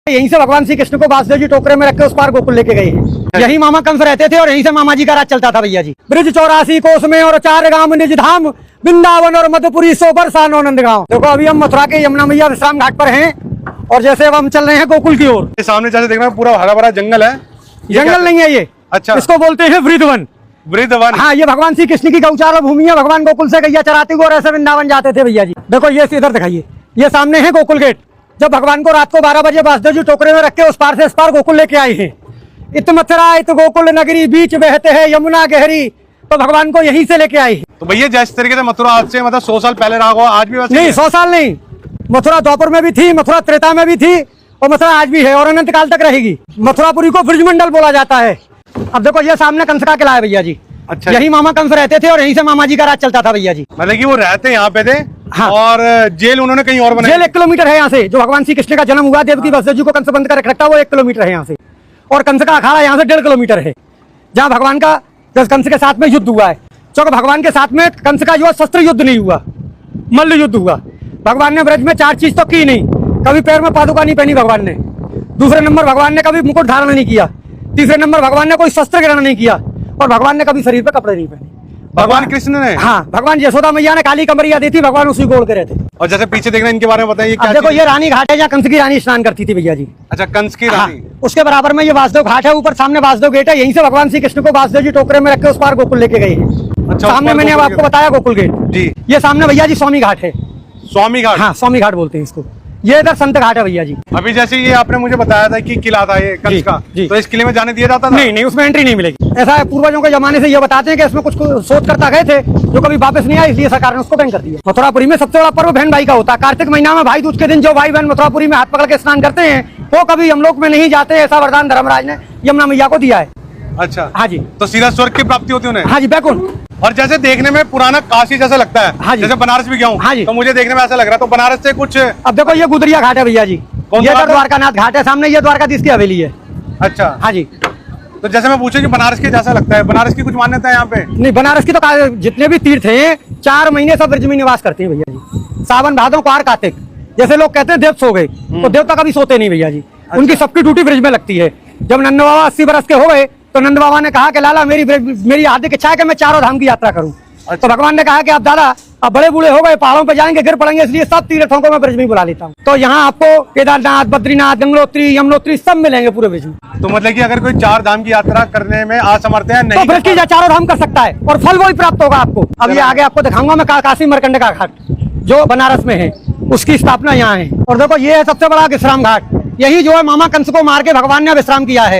यहीं से भगवान श्री कृष्ण को वासुदेव जी टोकरे में रख के उस पार गोकुल लेके गए हैं। यही मामा कंस रहते थे और यहीं से मामा जी का राज चलता था भैया जी। ब्रिज 84 कोस में और 4 गांव निज धाम, वृंदावन और मधुपुरी सोबर सानो नंद गाँव। देखो अभी हम मथुरा के यमुना मैया विश्राम घाट पर हैं और जैसे अब हम चल रहे हैं गोकुल की ओर। सामने जैसे देख रहे हैं पूरा हरा भरा जंगल है। जंगल नहीं है ये, अच्छा, इसको बोलते हैं वृंदावन। वृंदावन, हाँ, ये भगवान श्री कृष्ण की गौचार भूमि है। भगवान गोकुल से गैया चराते हुए और ऐसे वृंदावन जाते थे भैया जी। देखो ये इधर दिखाइए, ये सामने है गोकुल गेट। जब भगवान को रात को 12 बजे वासुदेव जी टोकरे में रख के उस पार से इस पार गोकुल लेके आए हैं। इत मथुरा इत गोकुल नगरी, बीच बहते हैं यमुना गहरी, तो भगवान को यहीं से लेके आए हैं। तो भैया जिस तरीके से मथुरा आज से मतलब 100 साल पहले रहा होगा, आज भी वैसे नहीं, 100 साल नहीं। मथुरा द्वापर में भी थी, मथुरा त्रेता में भी थी और मथुरा आज भी है और अनंत काल तक रहेगी। मथुरापुरी को ब्रजमंडल बोला जाता है। अब देखो ये सामने कंस का किला है भैया जी। अच्छा, यही मामा कंस रहते थे और यहीं से मामा जी का राज चलता था भैया जी। मतलब कि वो रहते यहाँ पे थे। हाँ। और जेल उन्होंने कहीं और बनाई। जेल 1 किलोमीटर है यहाँ से। जो भगवान श्री कृष्ण का जन्म हुआ, देवकी वासुदेव जी को कंस बंद कर रखा, वो 1 किलोमीटर है यहाँ से। और कंस का अखाड़ा यहाँ से 1.5 किलोमीटर है, जहाँ भगवान का कंस के साथ में युद्ध हुआ है। क्योंकि भगवान के साथ में कंस का जो शस्त्र युद्ध नहीं हुआ, मल्ल युद्ध हुआ। भगवान ने ब्रज में 4 चीज तो की नहीं। कभी पैर में पादुका नहीं पहनी भगवान ने। दूसरे नंबर भगवान ने कभी मुकुट धारण नहीं किया। तीसरे नंबर भगवान ने कोई शस्त्र ग्रहण नहीं किया और भगवान ने कभी शरीर पे कपड़े नहीं पहने। भगवान कृष्ण ने? हाँ, भगवान यशोदा मैया ने काली कमरिया दी थी, भगवान उसी गोल के रहते। और जैसे पीछे देखना, इनके बारे में बताइए क्या? देखो ये रानी घाट है, जहाँ कंस की रानी स्नान करती थी भैया जी। अच्छा, कंस की रानी। उसके बराबर में ये वासुदेव घाट है। ऊपर सामने वासुदेव गेट है। यहीं से भगवान श्री कृष्ण को वासुदेव जी टोकरे में रख के उस पार गोकुल लेके गए हैं। अच्छा, सामने मैंने अब आपको बताया गोकुल गेट जी। ये सामने भैया जी स्वामी घाट है। स्वामी घाट? हाँ, स्वामी घाट बोलते हैं इसको। ये इधर संत घाट है भैया जी। अभी जैसे ये आपने मुझे बताया था कि किला था ये कंस का, तो इस किले में जाने दिया जाता था? नहीं, उसमें एंट्री नहीं मिलेगी। ऐसा है, पूर्वजों के जमाने से ये बताते हैं कि इसमें कुछ शोध करता गए थे जो कभी वापस नहीं आया, इसलिए सरकार ने उसको बैन कर दिया। मथुरापुरी में सबसे बड़ा पर्व बहन भाई का होता है। कार्तिक महीना में भाई दूज के दिन जो भाई बहन मथुरापुरी में हाथ पकड़ के स्नान करते हैं वो कभी यमलोक में नहीं जाते। ऐसा वरदान धर्मराज ने यमुना मैया को दिया है। अच्छा, हाँ जी। तो सीधा स्वर्ग की प्राप्ति होती है उन्हें? हाँ जी, बैकुंठ। और जैसे देखने में पुराना काशी जैसा लगता है। हाँ जी। जैसे बनारस भी गया हूँ। हाँ जी। तो मुझे देखने में ऐसा लग रहा है। तो बनारस से कुछ, अब देखो ये गुदरिया घाट है भैया जी। ये द्वारकानाथ घाट है सामने, ये द्वारकाधीश की हवेली है। अच्छा, हाँ जी। तो जैसे मैं पूछूं कि बनारस के जैसा लगता है, बनारस की कुछ मान्यता है यहाँ पे? नहीं, बनारस की तो जितने भी तीर्थ हैं 4 महीने सब ब्रज में निवास करते हैं भैया जी। सावन भादों कुआर कार्तिक। जैसे लोग कहते हैं देव सो गए, तो देवता कभी सोते नहीं भैया जी। उनकी सबकी ड्यूटी ब्रज में लगती है। जब नंद बाबा 80 बरस के हो गए तो नंद बाबा ने कहा कि लाला मेरी हार्दिक इच्छा है कि मैं 4 धाम की यात्रा करूं। तो भगवान ने कहा कि आप दादा अब बड़े बूढ़े हो गए, पहाड़ों पे जाएंगे, गिर पड़ेंगे, इसलिए सब तीर्थों को मैं ब्रज में बुला लेता हूँ। तो यहाँ आपको केदारनाथ, बद्रीनाथ, गंगोत्री, यमुनोत्री सब मिलेंगे पूरे ब्रज में। तो मतलब कि अगर कोई 4 धाम की यात्रा करने में असमर्थ है, नहीं तो ब्रज की 4 धाम कर सकता है और फल वही प्राप्त होगा आपको। अब ये आगे आपको दिखाऊंगा मैं काशी मरकंड का घाट जो बनारस में है, उसकी स्थापना यहाँ है। और देखो ये है सबसे बड़ा विश्राम घाट। यही जो है मामा कंस को मार के भगवान ने विश्राम किया है।